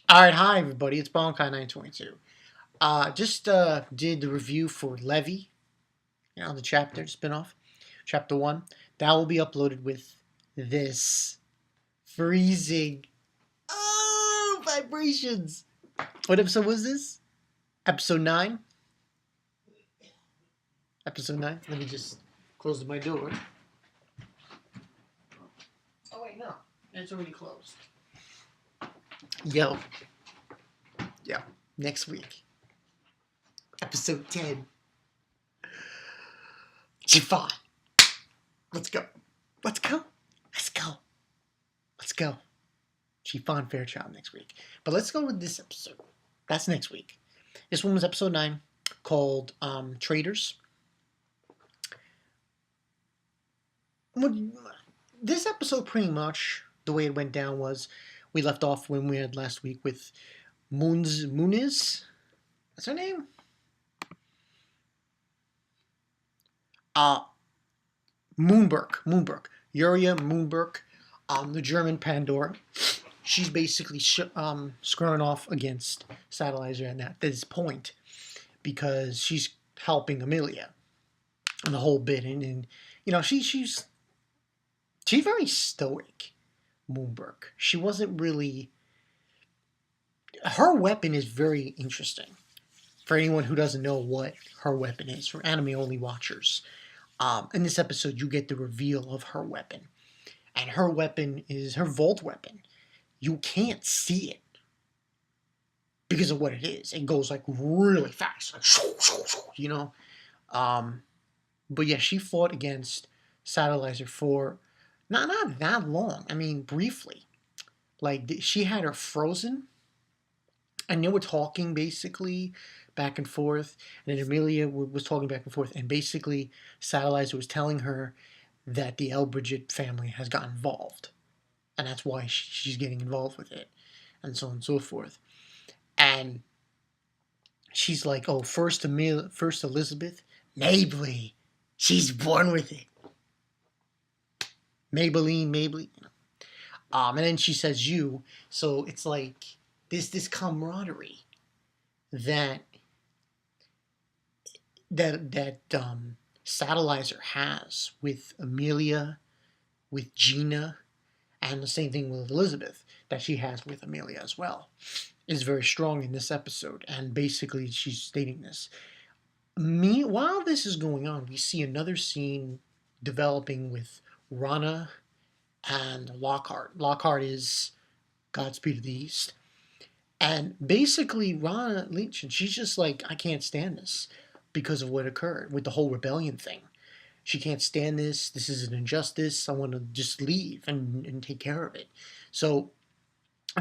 Alright, hi everybody, it's Bonkai922. Just did the review for Levy, the chapter, spin-off, chapter 1. That will be uploaded with this freezing, vibrations. What episode was this? Episode 9? Episode 9? Let me just close my door. Oh wait, no, it's already closed. Yo. Yeah, next week. Episode 10. Chiffon. Let's go. Let's go. Let's go. Let's go. Chiffon Fairchild next week. But let's go with this episode. That's next week. This one was episode 9 called Traitors. This episode, pretty much, the way it went down was we left off when we had last week with Muniz. What's her name? Moonberg. Yuria Moonberg, the German Pandora. She's basically squaring off against Satellizer at this point because she's helping Amelia and the whole bit. And she's very stoic, Moonberg. She wasn't really... Her weapon is very interesting. For anyone who doesn't know what her weapon is, for anime-only watchers. In this episode, you get the reveal of her weapon. And her weapon is her Volt weapon. You can't see it because of what it is. It goes like really fast. Like, But yeah, she fought against Satellizer for not that long. I mean, briefly. Like, she had her frozen. And they were talking basically back and forth, and then Amelia was talking back and forth, and basically Satellizer was telling her that the Elbridget family has got involved, and that's why she's getting involved with it, and so on and so forth. And she's like, "Oh, first Elizabeth, Maybelline, she's born with it. Maybelline. And then she says you, so it's like this camaraderie that Satellizer has with Amelia, with Gina, and the same thing with Elizabeth that she has with Amelia as well, is very strong in this episode. And basically she's stating this. While this is going on, we see another scene developing with Rana and Lockhart. Lockhart is Godspeed of the East. And basically, Rana Lynch, and she's just like, I can't stand this because of what occurred with the whole rebellion thing. She can't stand this. This is an injustice. I want to just leave and take care of it. So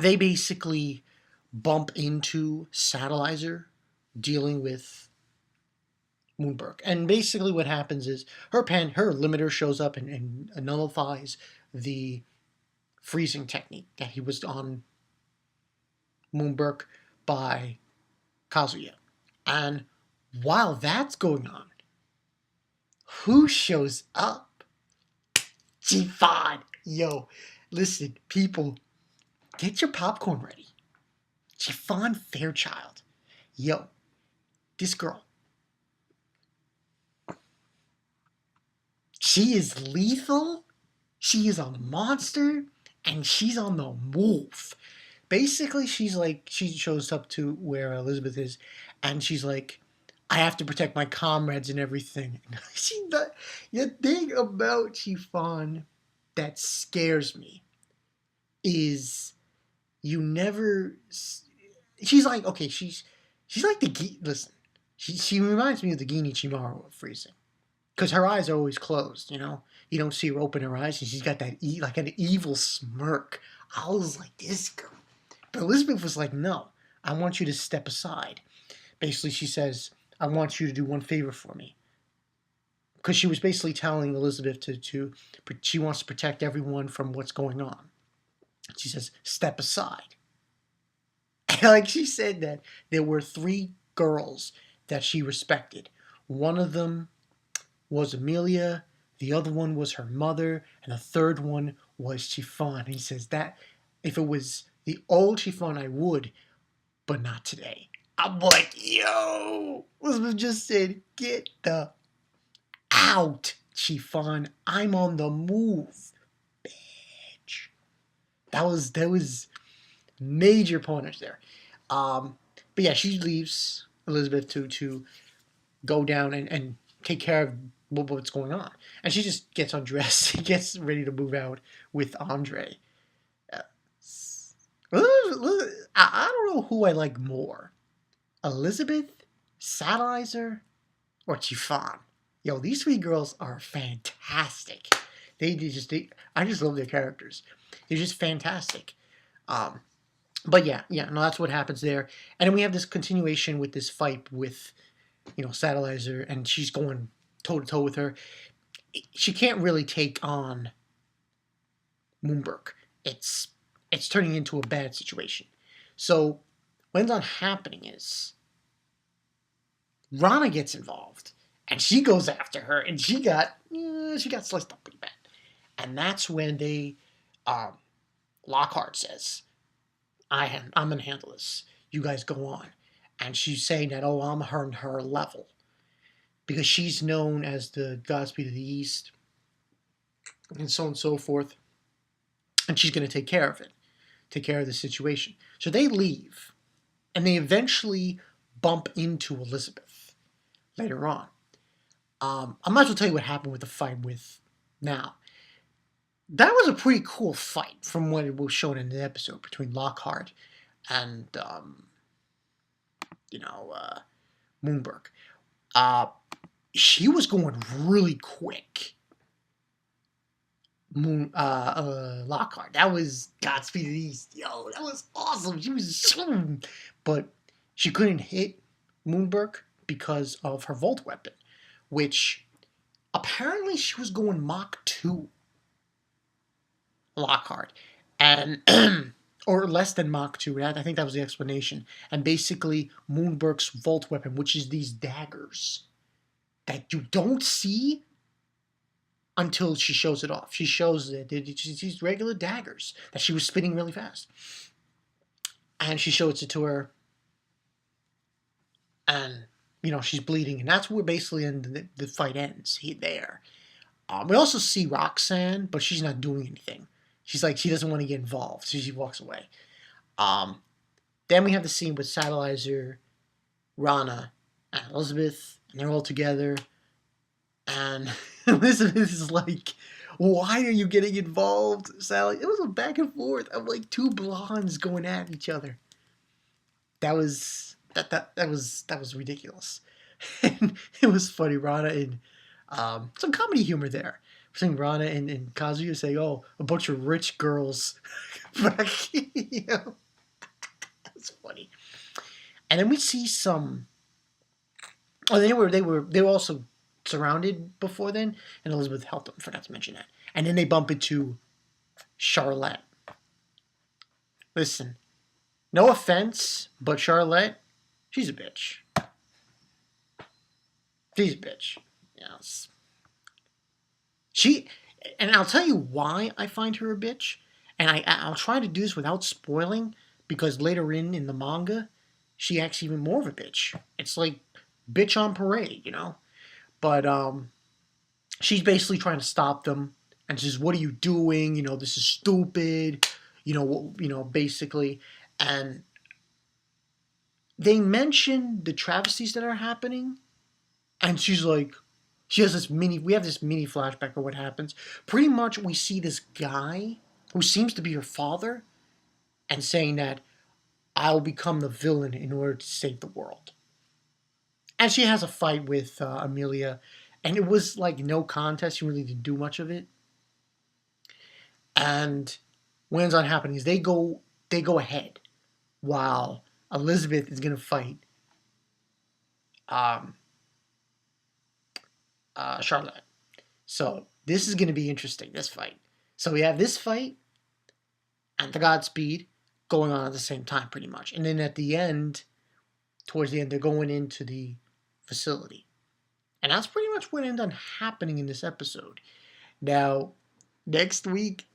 they basically bump into Satellizer dealing with Moonberg. And basically what happens is her limiter shows up and nullifies the freezing technique that he was on Moonberg by Kazuya. And while that's going on, who shows up? Chiffon. Yo, listen, people, get your popcorn ready. Chiffon Fairchild. Yo, this girl, she is lethal, she is a monster, and she's on the move. Basically, she shows up to where Elizabeth is, and she's like, I have to protect my comrades and everything. The thing about Chiffon that scares me is you never... She's like, okay, she's like listen, she reminds me of the Gini Chimaru of freezing. Because her eyes are always closed, you don't see her open her eyes, and she's got that like an evil smirk. I was like, this girl. But Elizabeth was like, no, I want you to step aside. Basically, she says, I want you to do one favor for me. Because she was basically telling Elizabeth she wants to protect everyone from what's going on. She says, step aside. And like she said that there were 3 girls that she respected. One of them was Amelia, the other one was her mother, and the third one was Chiffon. And he says that if it was The old chiffon I would, but not today. I'm like, yo, Elizabeth just said, get the out, chiffon. I'm on the move, bitch. That was major pointers there. But yeah, she leaves Elizabeth to go down and take care of what's going on. And she just gets undressed, gets ready to move out with Andre. Uh, I don't know who I like more, Elizabeth, Satellizer, or Chiffon. Yo, these three girls are fantastic. I just love their characters. They're just fantastic. Um, but yeah, no, that's what happens there. And then we have this continuation with this fight with, Satellizer, and she's going toe to toe with her. She can't really take on Moonbrook. It's turning into a bad situation. So what ends up happening is Rana gets involved, and she goes after her, and she got sliced up pretty bad. And that's when Lockhart says, I'm gonna handle this. You guys go on. And she's saying that, oh, I'm her level. Because she's known as the Godspeed of the East, and so on and so forth. And she's going to take care of it, take care of the situation. So they leave, and they eventually bump into Elizabeth later on. I might as well tell you what happened with the fight with now. That was a pretty cool fight from what it was shown in the episode between Lockhart and, Moonbrook. She was going really quick. Lockhart. That was Godspeed of the East. Yo, that was awesome. She was zoom. But she couldn't hit Moonbrook because of her Volt weapon, which apparently she was going Mach 2. Lockhart. And or less than Mach 2. I think that was the explanation. And basically Moonbrook's Volt weapon, which is these daggers that you don't see until she shows it off. She shows that it's these regular daggers that she was spinning really fast. And she shows it to her. And, she's bleeding. And that's where basically the fight ends. There. We also see Roxanne, but she's not doing anything. She's like, she doesn't want to get involved. So she walks away. Then we have the scene with Satellizer, Rana, and Elizabeth. And they're all together. And Elizabeth is like, why are you getting involved, Sally? It was a back and forth of like two blondes going at each other. That was ridiculous. And it was funny. Rana and some comedy humor there. Between Rana and Kazuya saying, oh, a bunch of rich girls. That's funny. And then we see some. Oh, they were also surrounded before then, and Elizabeth helped them. Forgot to mention that. And then they bump into Charlotte. Listen, no offense, but Charlotte, she's a bitch. She's a bitch. Yes. And I'll tell you why I find her a bitch. And I'll try to do this without spoiling, because later in the manga, she acts even more of a bitch. It's like bitch on parade, But she's basically trying to stop them, and says, "What are you doing? This is stupid." Basically, and they mention the travesties that are happening, and she's like, we have this mini flashback of what happens. Pretty much, we see this guy who seems to be her father, and saying that I'll become the villain in order to save the world. And she has a fight with Amelia. And it was like no contest. She really didn't do much of it. And what ends up happening is they go ahead while Elizabeth is going to fight Charlotte. So this is going to be interesting, this fight. So we have this fight and the Godspeed going on at the same time, pretty much. And then at the end, towards the end, they're going into the facility. And that's pretty much what ended up happening in this episode. Now, next week,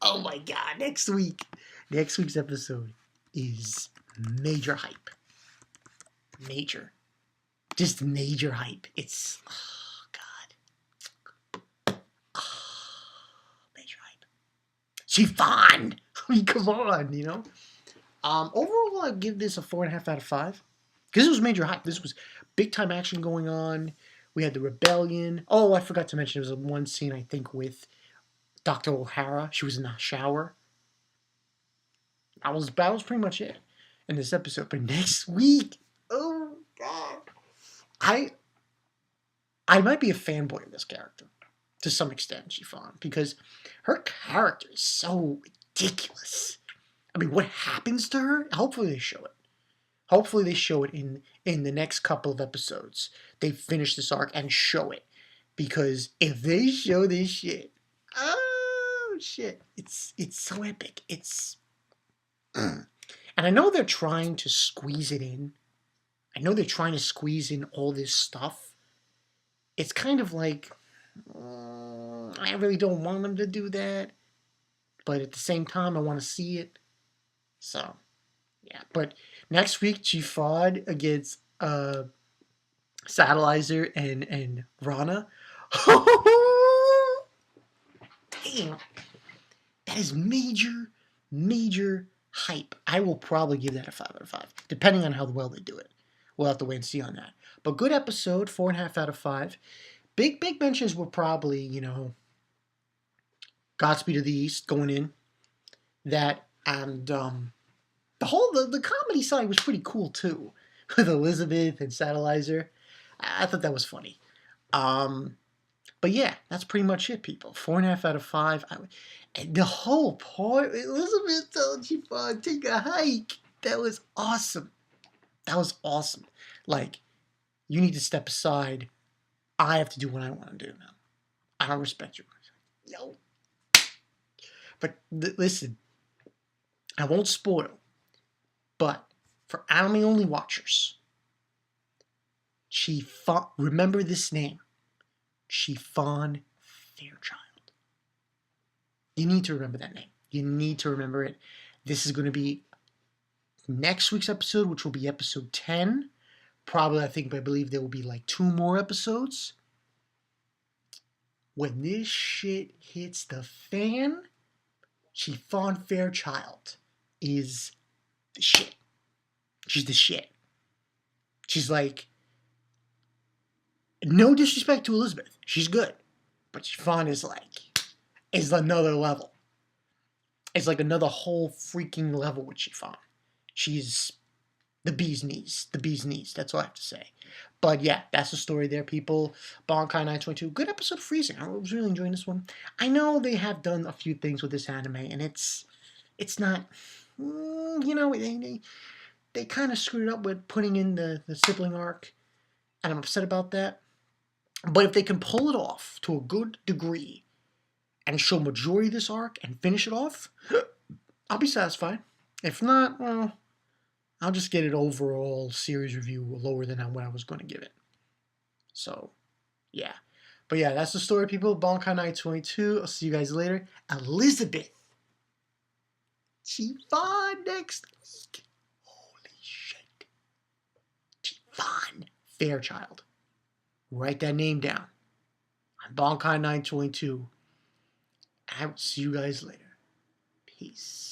Oh my god, next week's episode is major hype. Major. Just major hype. It's, oh god. Major hype. Chiffon! I mean, come on, you know? Overall, I'd give this a 4.5 out of 5. Because it was major hype. This was big time action going on. We had the rebellion. Oh, I forgot to mention, there was one scene, I think, with Dr. O'Hara. She was in the shower. That was pretty much it in this episode. But next week, oh god, I might be a fanboy of this character to some extent, Chiffon, because her character is so ridiculous. I mean, what happens to her? Hopefully they show it. Hopefully they show it in the next couple of episodes. They finish this arc and show it, because if they show this shit, oh shit, it's so epic. It's and I know they're trying to squeeze it in. I know they're trying to squeeze in all this stuff. It's kind of like, I really don't want them to do that. But at the same time, I want to see it. So, yeah. But next week, Chiffon against Satellizer and Rana. Damn. That is major hype. I will probably give that a 5 out of 5, depending on how well they do it. We'll have to wait and see on that. But good episode, 4.5 out of 5. Big mentions were probably, you know, Godspeed of the East going in. That and the comedy side was pretty cool too, with Elizabeth and Satellizer. I thought that was funny. But yeah, that's pretty much it, people. 4.5 out of 5. And the whole part, Elizabeth told Chiffon, take a hike. That was awesome. That was awesome. Like, you need to step aside. I have to do what I want to do now. I don't respect you. No. But listen, I won't spoil. But for anime-only watchers, Chiffon, remember this name. Chiffon Fairchild. You need to remember that name. You need to remember it. This is going to be next week's episode, which will be episode 10. Probably, I believe there will be like 2 more episodes. When this shit hits the fan, Chiffon Fairchild is the shit. She's the shit. She's like, no disrespect to Elizabeth. She's good. But Chiffon is another level. It's like another whole freaking level with Chiffon. She's the bee's knees. The bee's knees. That's all I have to say. But yeah, that's the story there, people. Bankai 922. Good episode of Freezing. I was really enjoying this one. I know they have done a few things with this anime, and it's not, you know, they kind of screwed up with putting in the sibling arc, and I'm upset about that. But if they can pull it off to a good degree and show majority of this arc and finish it off, I'll be satisfied. If not, well, I'll just get an overall series review lower than what I was going to give it. So, yeah. But yeah, that's the story, people. Bankai 922. I'll see you guys later. Elizabeth. Chiffon next week. Holy shit. Chiffon Fairchild. Write that name down. I'm Bankai 922. I will see you guys later. Peace.